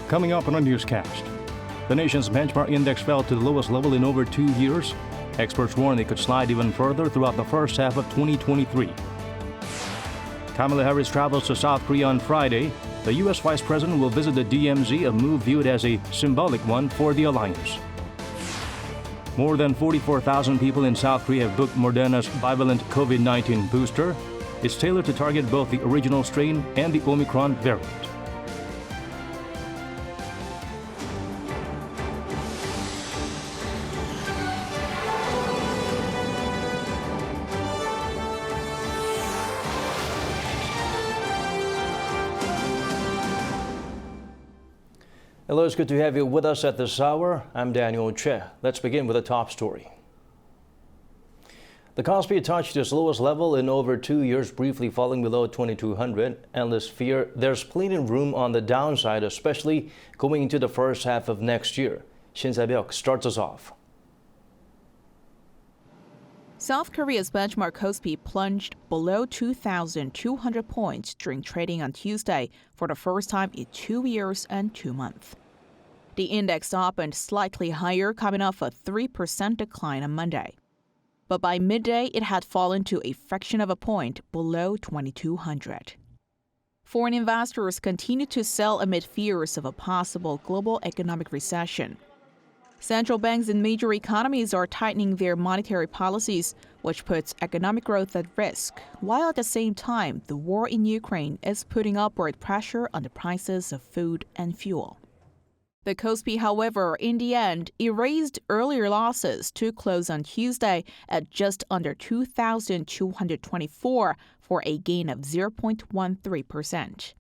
Coming up on a newscast, the nation's benchmark index fell to the lowest level in over 2 years. Experts warn it could slide even further throughout the first half of 2023. Kamala Harris travels to South Korea on Friday. The U.S. Vice President will visit the DMZ, a move viewed as a symbolic one for the alliance. More than 44,000 people in South Korea have booked Moderna's bivalent COVID-19 booster. It's tailored to target both the original strain and the Omicron variant. Hello, it's good to have you with us at this hour. I'm Daniel Che. Let's begin with the top story. The KOSPI touched its lowest level in over 2 years, briefly falling below 2,200. Analysts fear there's plenty of room on the downside, especially going into the first half of next year. Shinzo Abe starts us off. South Korea's benchmark KOSPI plunged below 2,200 points during trading on Tuesday for the first time in 2 years and 2 months. The index opened slightly higher, coming off a 3% decline on Monday. But by midday, it had fallen to a fraction of a point below 2,200. Foreign investors continued to sell amid fears of a possible global economic recession. Central banks in major economies are tightening their monetary policies, which puts economic growth at risk, while at the same time, the war in Ukraine is putting upward pressure on the prices of food and fuel. The KOSPI, however, in the end, erased earlier losses to close on Tuesday at just under 2,224 for a gain of 0.13%.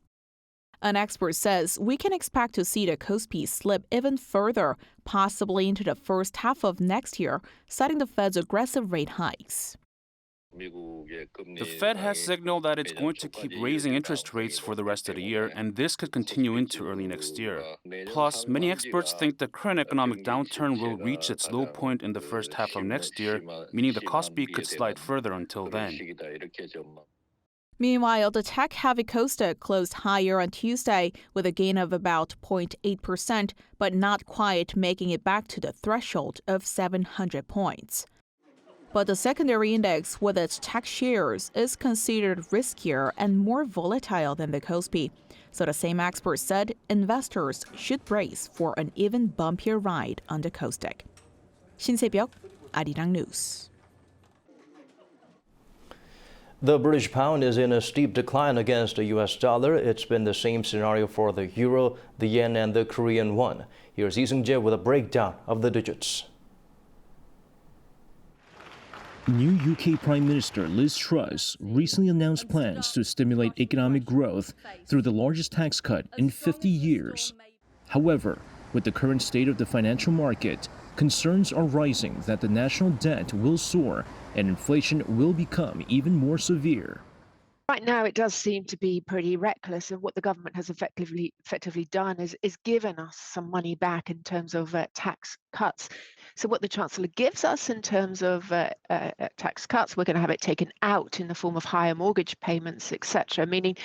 An expert says we can expect to see the KOSPI slip even further, possibly into the first half of next year, citing the Fed's aggressive rate hikes. The Fed has signaled that it's going to keep raising interest rates for the rest of the year, and this could continue into early next year. Plus, many experts think the current economic downturn will reach its low point in the first half of next year, meaning the KOSPI could slide further until then. Meanwhile, the tech-heavy Kosdaq closed higher on Tuesday with a gain of about 0.8%, but not quite making it back to the threshold of 700 points. But the secondary index with its tech shares is considered riskier and more volatile than the KOSPI. So the same expert said investors should brace for an even bumpier ride on the Kosdaq. 신세벽, Arirang News. The British pound is in a steep decline against the US dollar. It's been the same scenario for the euro, the yen, and the Korean won. Here's Lee Seung-jae with a breakdown of the digits. New UK Prime Minister Liz Truss recently announced plans to stimulate economic growth through the largest tax cut in 50 years. However, with the current state of the financial market, concerns are rising that the national debt will soar and inflation will become even more severe. Right now, it does seem to be pretty reckless, and what the government has effectively done is given us some money back in terms of tax cuts. So what the Chancellor gives us in terms of tax cuts, we're going to have it taken out in the form of higher mortgage payments, etc., meaning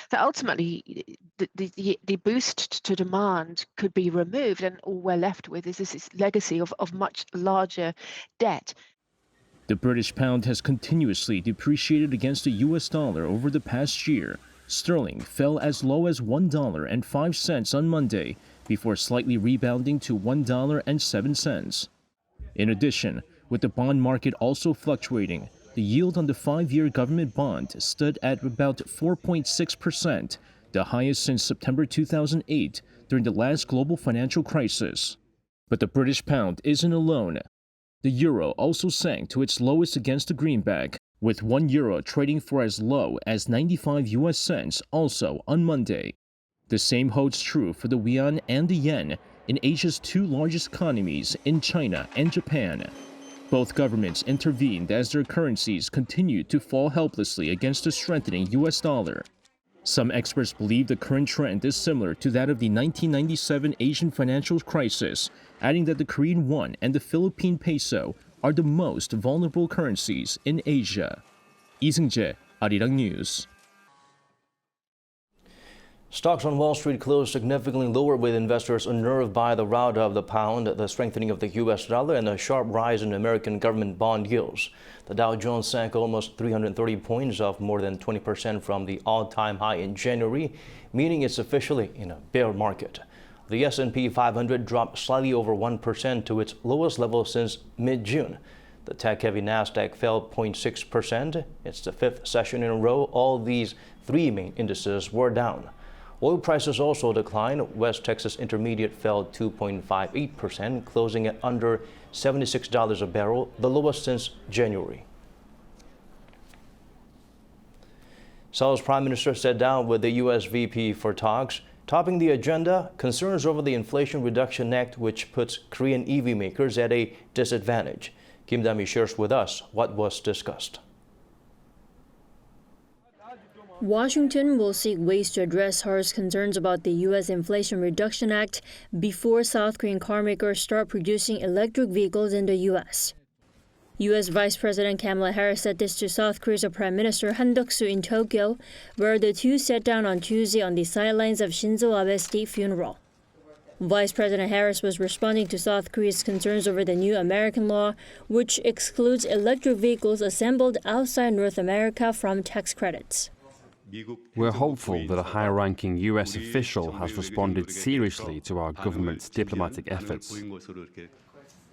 that ultimately the boost to demand could be removed, and all we're left with is this legacy of much larger debt. The British pound has continuously depreciated against the US dollar over the past year. Sterling fell as low as $1.05 on Monday, before slightly rebounding to $1.07. In addition, with the bond market also fluctuating, the yield on the 5-year government bond stood at about 4.6%, the highest since September 2008 during the last global financial crisis. But the British pound isn't alone. The euro also sank to its lowest against the greenback, with €1 trading for as low as 95 US cents also on Monday. The same holds true for the yuan and the yen in Asia's two largest economies in China and Japan. Both governments intervened as their currencies continued to fall helplessly against the strengthening US dollar. Some experts believe the current trend is similar to that of the 1997 Asian financial crisis, adding that the Korean won and the Philippine peso are the most vulnerable currencies in Asia. Lee Seung-jae, Arirang News. Stocks on Wall Street closed significantly lower, with investors unnerved by the rout of the pound, the strengthening of the U.S. dollar, and a sharp rise in American government bond yields. The Dow Jones sank almost 330 points, off more than 20% from the all-time high in January, meaning it's officially in a bear market. The S&P 500 dropped slightly over 1% to its lowest level since mid-June. The tech-heavy Nasdaq fell 0.6%. It's the fifth session in a row all these three main indices were down. Oil prices also declined. West Texas Intermediate fell 2.58%, closing at under $76 a barrel, the lowest since January. Seoul's Prime Minister sat down with the U.S. VP for talks. Topping the agenda, concerns over the Inflation Reduction Act, which puts Korean EV makers at a disadvantage. Kim Dami shares with us what was discussed. Washington will seek ways to address Seoul's concerns about the U.S. Inflation Reduction Act before South Korean carmakers start producing electric vehicles in the U.S. U.S. Vice President Kamala Harris said this to South Korea's Prime Minister Han Duck-soo in Tokyo, where the two sat down on Tuesday on the sidelines of Shinzo Abe's state funeral. Vice President Harris was responding to South Korea's concerns over the new American law, which excludes electric vehicles assembled outside North America from tax credits. We're hopeful that a high-ranking U.S. official has responded seriously to our government's diplomatic efforts.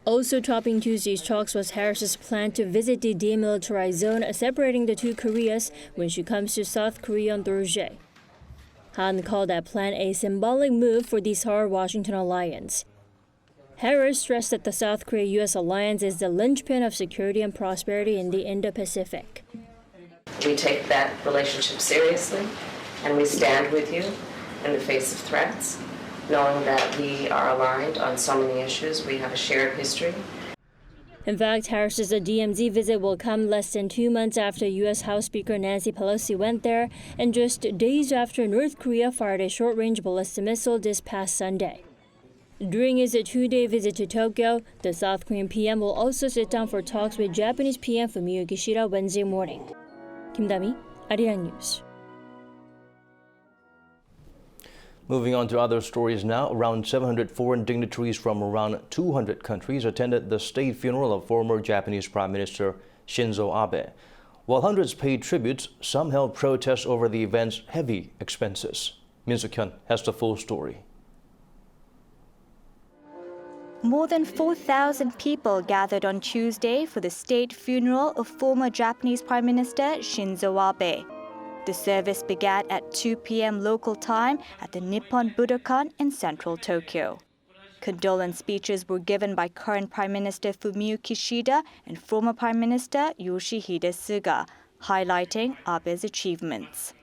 Also topping Tuesday's talks was Harris's plan to visit the demilitarized zone separating the two Koreas when she comes to South Korea on Thursday. Han called that plan a symbolic move for the Seoul-Washington alliance. Harris stressed that the South Korea-U.S. alliance is the linchpin of security and prosperity in the Indo-Pacific. We take that relationship seriously, and we stand with you in the face of threats, knowing that we are aligned on so many issues. We have a shared history. In fact, Harris's DMZ visit will come less than 2 months after U.S. House Speaker Nancy Pelosi went there, and just days after North Korea fired a short-range ballistic missile this past Sunday. During his 2-day visit to Tokyo, the South Korean PM will also sit down for talks with Japanese PM Fumio Kishida Wednesday morning. Kim Dami, Arirang News. Moving on to other stories now, around 700 foreign dignitaries from around 200 countries attended the state funeral of former Japanese Prime Minister Shinzo Abe. While hundreds paid tributes, some held protests over the event's heavy expenses. Min Suk-hyun has the full story. More than 4,000 people gathered on Tuesday for the state funeral of former Japanese Prime Minister Shinzo Abe. The service began at 2 p.m. local time at the Nippon Budokan in central Tokyo. Condolence speeches were given by current Prime Minister Fumio Kishida and former Prime Minister Yoshihide Suga, highlighting Abe's achievements.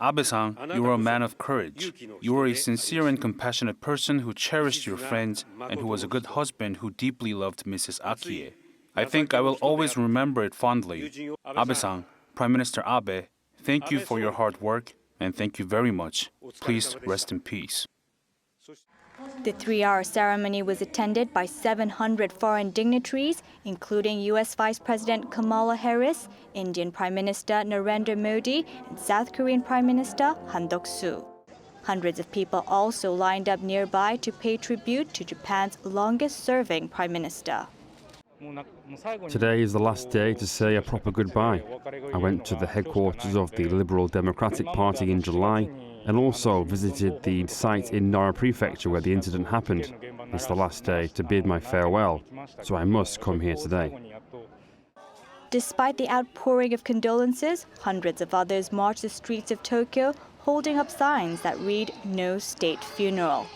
Abe-san, you were a man of courage. You were a sincere and compassionate person who cherished your friends and who was a good husband who deeply loved Mrs. Akie. I think I will always remember it fondly. Abe-san, Prime Minister Abe, thank you for your hard work and thank you very much. Please rest in peace. The 3-hour ceremony was attended by 700 foreign dignitaries, including U.S. Vice President Kamala Harris, Indian Prime Minister Narendra Modi, and South Korean Prime Minister Han Duck-soo. Hundreds of people also lined up nearby to pay tribute to Japan's longest-serving Prime Minister. Today is the last day to say a proper goodbye. I went to the headquarters of the Liberal Democratic Party in July and also visited the site in Nara Prefecture where the incident happened. It's the last day to bid my farewell, so I must come here today. Despite the outpouring of condolences, hundreds of others marched the streets of Tokyo holding up signs that read "No State Funeral."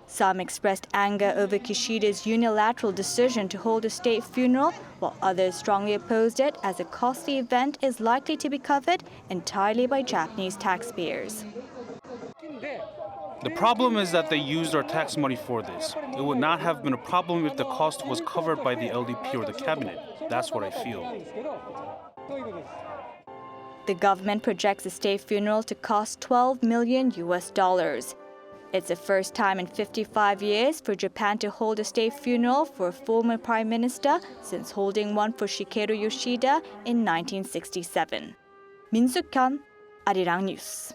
Some expressed anger over Kishida's unilateral decision to hold a state funeral, while others strongly opposed it as a costly event is likely to be covered entirely by Japanese taxpayers. The problem is that they used our tax money for this. It would not have been a problem if the cost was covered by the LDP or the cabinet. That's what I feel. The government projects a state funeral to cost $12 million. It's the first time in 55 years for Japan to hold a state funeral for a former prime minister since holding one for Shigeru Yoshida in 1967. Min Suk-hyun, Arirang News.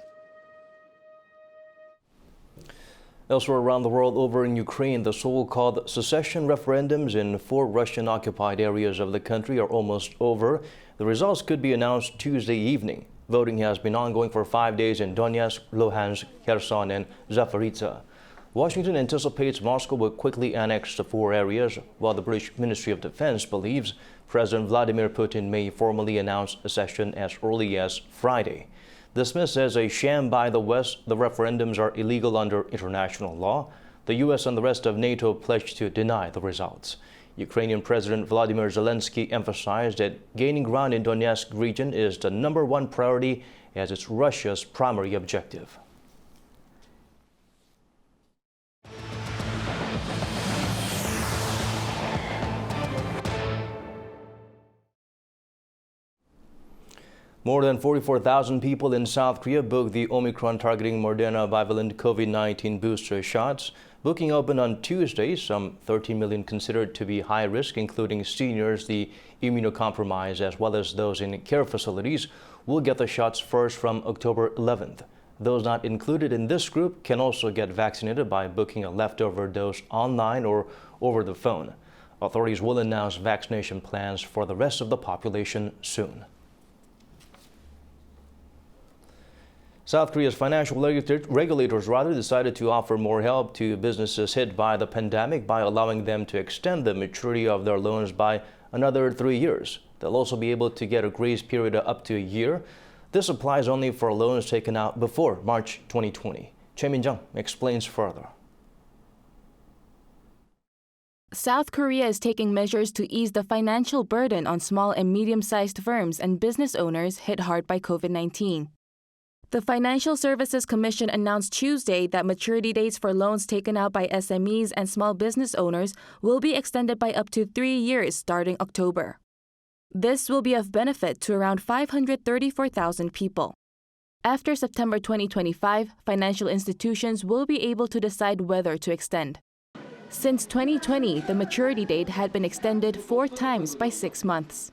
Elsewhere around the world, over in Ukraine, the so-called secession referendums in 4 Russian-occupied areas of the country are almost over. The results could be announced Tuesday evening. Voting has been ongoing for 5 days in Donetsk, Luhansk, Kherson, and Zaporizhzhia. Washington anticipates Moscow will quickly annex the 4 areas, while the British Ministry of Defense believes President Vladimir Putin may formally announce secession as early as Friday. Dismissed as a sham by the West, the referendums are illegal under international law. The U.S. and the rest of NATO pledged to deny the results. Ukrainian President Volodymyr Zelensky emphasized that gaining ground in Donetsk region is the #1 priority, as it's Russia's primary objective. More than 44,000 people in South Korea booked the Omicron-targeting Moderna bivalent COVID-19 booster shots. Booking opened on Tuesday. Some 13 million considered to be high risk, including seniors, the immunocompromised, as well as those in care facilities, will get the shots first from October 11th. Those not included in this group can also get vaccinated by booking a leftover dose online or over the phone. Authorities will announce vaccination plans for the rest of the population soon. South Korea's financial regulators decided to offer more help to businesses hit by the pandemic by allowing them to extend the maturity of their loans by another 3 years. They'll also be able to get a grace period of up to a year. This applies only for loans taken out before March 2020. Choi Min-jung explains further. South Korea is taking measures to ease the financial burden on small and medium-sized firms and business owners hit hard by COVID-19. The Financial Services Commission announced Tuesday that maturity dates for loans taken out by SMEs and small business owners will be extended by up to 3 years starting October. This will be of benefit to around 534,000 people. After September 2025, financial institutions will be able to decide whether to extend. Since 2020, the maturity date had been extended 4 times by 6 months.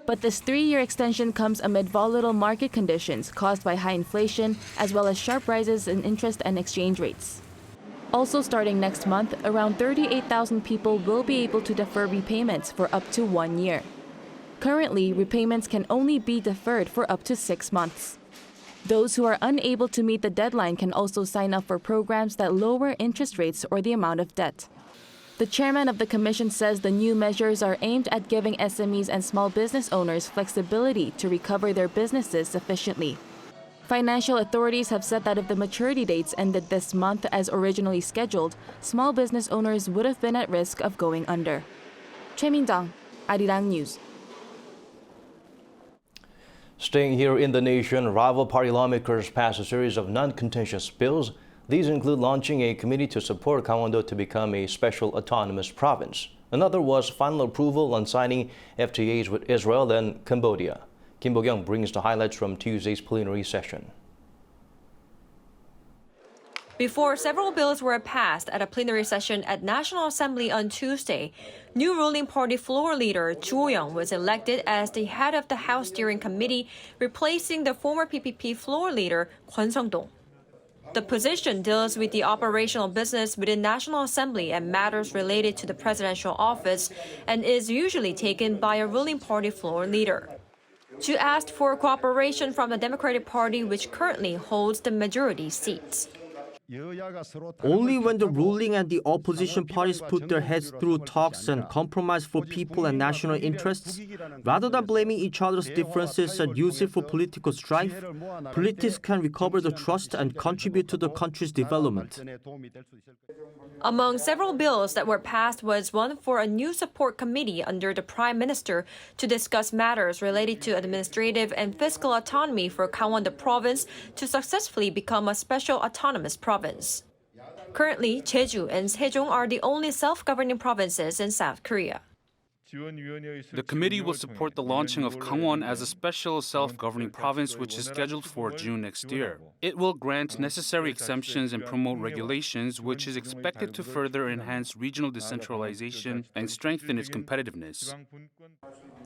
But this 3-year extension comes amid volatile market conditions caused by high inflation, as well as sharp rises in interest and exchange rates. Also starting next month, around 38,000 people will be able to defer repayments for up to 1 year. Currently, repayments can only be deferred for up to 6 months. Those who are unable to meet the deadline can also sign up for programs that lower interest rates or the amount of debt. The chairman of the commission says the new measures are aimed at giving SMEs and small business owners flexibility to recover their businesses sufficiently. Financial authorities have said that if the maturity dates ended this month as originally scheduled, small business owners would have been at risk of going under. Choi Min-jung, Arirang News. Staying here in the nation, rival party lawmakers passed a series of non-contentious bills. These include launching a committee to support Gangwon-do to become a special autonomous province. Another was final approval on signing FTAs with Israel and Cambodia. Kim Bo-kyung brings the highlights from Tuesday's plenary session. Before several bills were passed at a plenary session at National Assembly on Tuesday, new ruling party floor leader Ju Ho-young was elected as the head of the House Steering Committee, replacing the former PPP floor leader Kwon Sung-dong. The position deals with the operational business within National Assembly and matters related to the presidential office and is usually taken by a ruling party floor leader. Ju asked for cooperation from the Democratic Party, which currently holds the majority seats. Only when the ruling and the opposition parties put their heads through talks and compromise for people and national interests, rather than blaming each other's differences and use it for political strife, politics can recover the trust and contribute to the country's development. Among several bills that were passed was one for a new support committee under the Prime Minister to discuss matters related to administrative and fiscal autonomy for Gangwon-do province to successfully become a special autonomous province. Currently, Jeju and Sejong are the only self-governing provinces in South Korea. The committee will support the launching of Gangwon as a special self-governing province, which is scheduled for June next year. It will grant necessary exemptions and promote regulations, which is expected to further enhance regional decentralization and strengthen its competitiveness.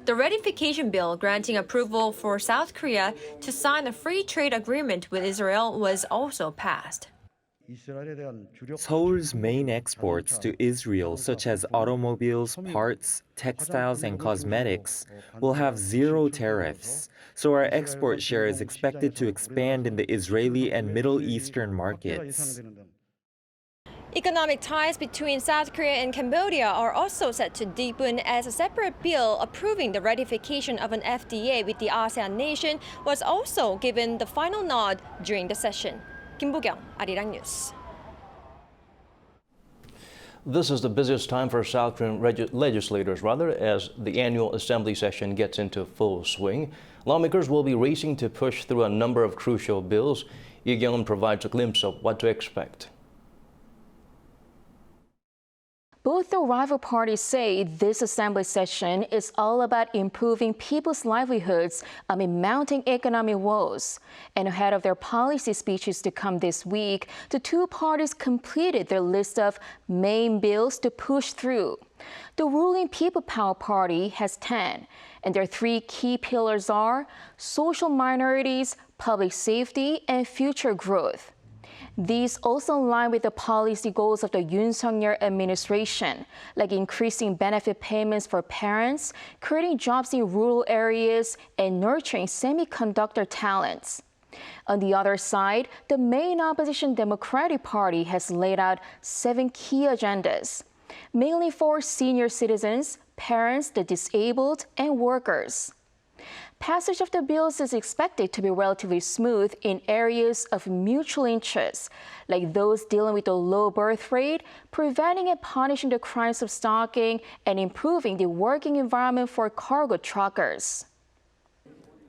The ratification bill granting approval for South Korea to sign a free trade agreement with Israel was also passed. Seoul's main exports to Israel, such as automobiles, parts, textiles, and cosmetics, will have zero tariffs, so our export share is expected to expand in the Israeli and Middle Eastern markets. Economic ties between South Korea and Cambodia are also set to deepen as a separate bill approving the ratification of an FTA with the ASEAN nation was also given the final nod during the session. Kim Bo-kyung, Arirang News. This is the busiest time for South Korean legislators, as the annual assembly session gets into full swing. Lawmakers will be racing to push through a number of crucial bills. Lee Kyung-un provides a glimpse of what to expect. Both the rival parties say this assembly session is all about improving people's livelihoods amid mounting economic woes. And ahead of their policy speeches to come this week, the two parties completed their list of main bills to push through. The ruling People Power Party has 10, and their three key pillars are social minorities, public safety, and future growth. These also align with the policy goals of the Yoon Suk-yeol administration, like increasing benefit payments for parents, creating jobs in rural areas, and nurturing semiconductor talents. On the other side, the main opposition Democratic Party has laid out 7 key agendas, mainly for senior citizens, parents, the disabled, and workers. Passage of the bills is expected to be relatively smooth in areas of mutual interest, like those dealing with the low birth rate, preventing and punishing the crimes of stalking, and improving the working environment for cargo truckers.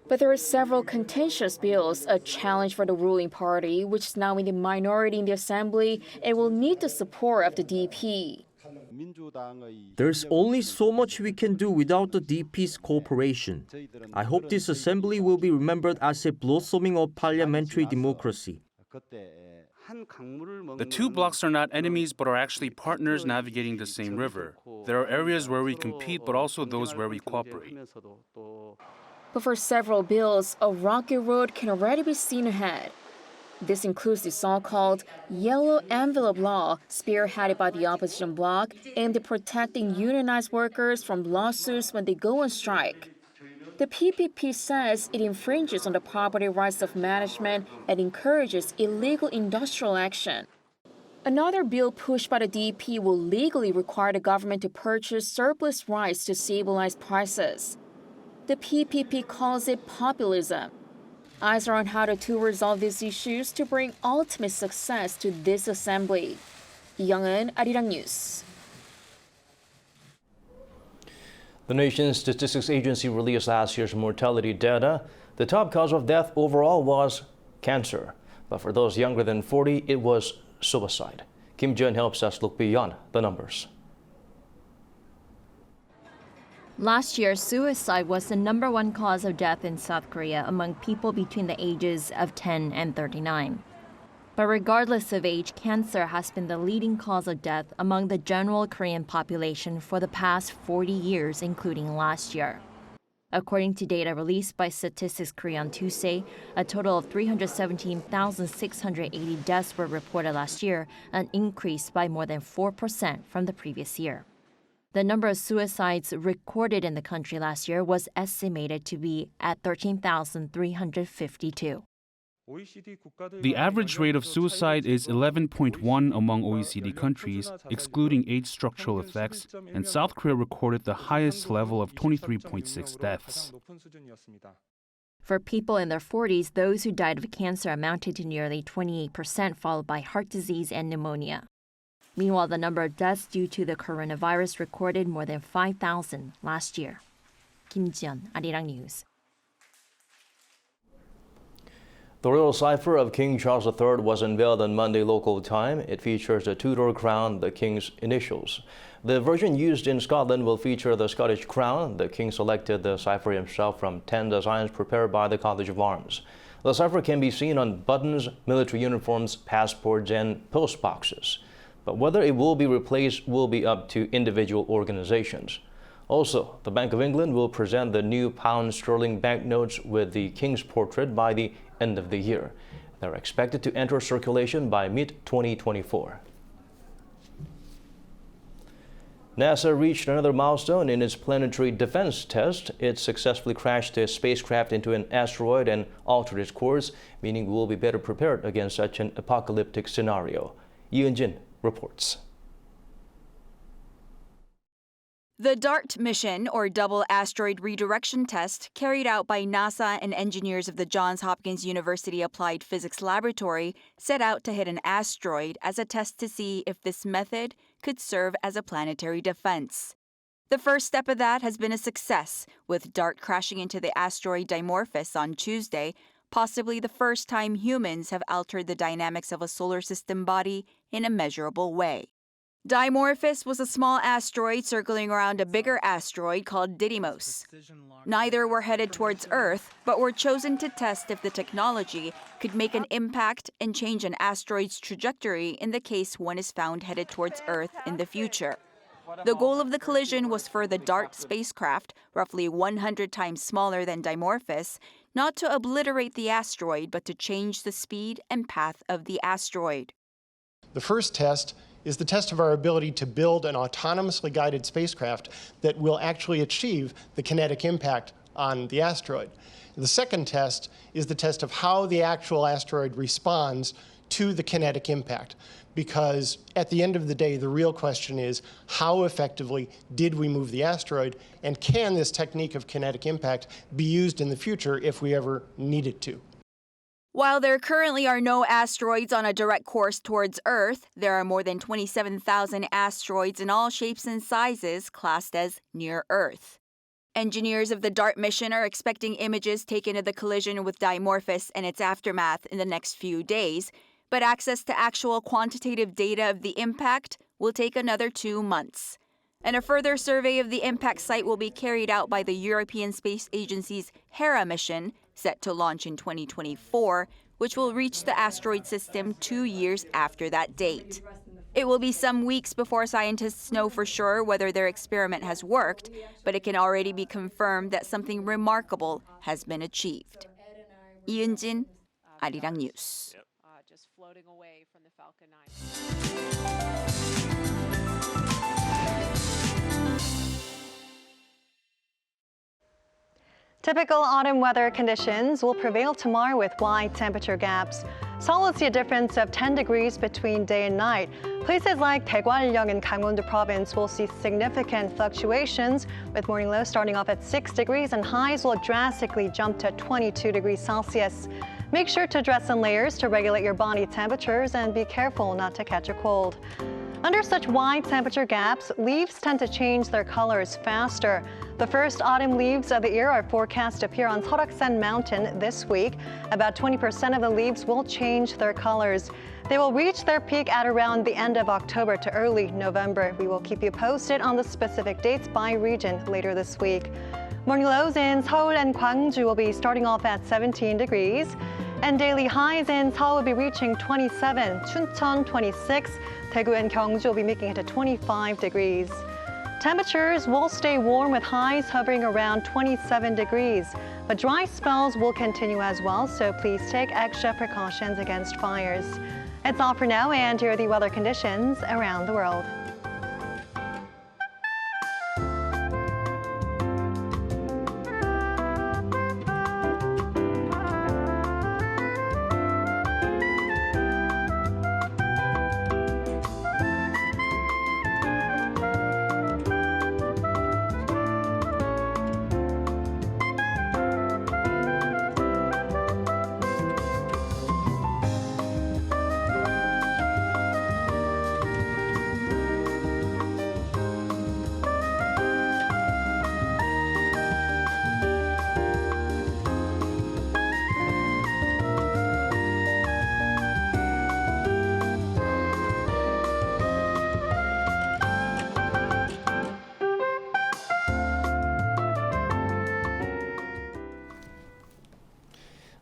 But there are several contentious bills, a challenge for the ruling party, which is now in the minority in the assembly and will need the support of the DP. There's only so much we can do without the DP's cooperation. I hope this assembly will be remembered as a blossoming of parliamentary democracy. The two blocs are not enemies but are actually partners navigating the same river. There are areas where we compete but also those where we cooperate. But for several bills, a rocky road can already be seen ahead. This includes the so-called yellow envelope law, spearheaded by the opposition bloc, aimed at protecting unionized workers from lawsuits when they go on strike. The PPP says it infringes on the property rights of management and encourages illegal industrial action. Another bill pushed by the DP will legally require the government to purchase surplus rice to stabilize prices. The PPP calls it populism. Eyes are on how the two resolve these issues to bring ultimate success to this assembly. Lee Kyung-un, Arirang News. The nation's statistics agency released last year's mortality data. The top cause of death overall was cancer, but for those younger than 40, it was suicide. Kim Jun helps us look beyond the numbers. Last year, suicide was the #1 cause of death in South Korea among people between the ages of 10 and 39. But regardless of age, cancer has been the leading cause of death among the general Korean population for the past 40 years, including last year. According to data released by Statistics Korea on Tuesday, a total of 317,680 deaths were reported last year, an increase by more than 4% from the previous year. The number of suicides recorded in the country last year was estimated to be at 13,352. The average rate of suicide is 11.1 among OECD countries, excluding age structural effects, and South Korea recorded the highest level of 23.6 deaths. For people in their 40s, those who died of cancer amounted to nearly 28%, followed by heart disease and pneumonia. Meanwhile, the number of deaths due to the coronavirus recorded more than 5,000 last year. Kim Ji-yeon, Arirang News. The royal cipher of King Charles III was unveiled on Monday local time. It features the Tudor crown, the king's initials. The version used in Scotland will feature the Scottish crown. The king selected the cipher himself from 10 designs prepared by the College of Arms. The cipher can be seen on buttons, military uniforms, passports, and post boxes. But whether it will be replaced will be up to individual organizations. Also, the Bank of England will present the new pound sterling banknotes with the king's portrait by the end of the year. They're expected to enter circulation by mid-2024. NASA reached another milestone in its planetary defense test. It successfully crashed a spacecraft into an asteroid and altered its course, meaning we will be better prepared against such an apocalyptic scenario. Yoon-jin reports. The DART mission, or Double Asteroid Redirection Test, carried out by NASA and engineers of the Johns Hopkins University Applied Physics Laboratory, set out to hit an asteroid as a test to see if this method could serve as a planetary defense. The first step of that has been a success, with DART crashing into the asteroid Dimorphos on Tuesday, possibly the first time humans have altered the dynamics of a solar system body in a measurable way. Dimorphos was a small asteroid circling around a bigger asteroid called Didymos. Neither were headed towards Earth, but were chosen to test if the technology could make an impact and change an asteroid's trajectory in the case one is found headed towards Earth in the future. The goal of the collision was for the DART spacecraft, roughly 100 times smaller than Dimorphos, not to obliterate the asteroid, but to change the speed and path of the asteroid. The first test is the test of our ability to build an autonomously guided spacecraft that will actually achieve the kinetic impact on the asteroid. The second test is the test of how the actual asteroid responds to the kinetic impact, because at the end of the day, the real question is how effectively did we move the asteroid, and can this technique of kinetic impact be used in the future if we ever need it to? While there currently are no asteroids on a direct course towards Earth, there are more than 27,000 asteroids in all shapes and sizes classed as near Earth. Engineers of the DART mission are expecting images taken of the collision with Dimorphos and its aftermath in the next few days, but access to actual quantitative data of the impact will take another 2 months. And a further survey of the impact site will be carried out by the European Space Agency's Hera mission, set to launch in 2024, which will reach the asteroid system 2 years after that date. It will be some weeks before scientists know for sure whether their experiment has worked, but it can already be confirmed that something remarkable has been achieved. Yoon-jin, Arirang News. Just floating away from the Falcon 9. Typical autumn weather conditions will prevail tomorrow with wide temperature gaps. Seoul will see a difference of 10 degrees between day and night. Places like Daegwallyeong in Gangwon-do province will see significant fluctuations, with morning lows starting off at 6 degrees and highs will drastically jump to 22 degrees Celsius. Make sure to dress in layers to regulate your body temperatures and be careful not to catch a cold. Under such wide temperature gaps, leaves tend to change their colors faster. The first autumn leaves of the year are forecast to appear on Seoraksan Mountain this week. About 20% of the leaves will change their colors. They will reach their peak at around the end of October to early November. We will keep you posted on the specific dates by region later this week. Morning lows in Seoul and Gwangju will be starting off at 17 degrees. And daily highs in Seoul will be reaching 27, Chuncheon 26, Daegu and Gyeongju will be making it to 25 degrees. Temperatures will stay warm with highs hovering around 27 degrees, but dry spells will continue as well, so please take extra precautions against fires. It's all for now, and here are the weather conditions around the world.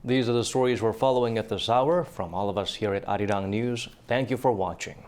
These are the stories we're following at this hour. From all of us here at Arirang News, thank you for watching.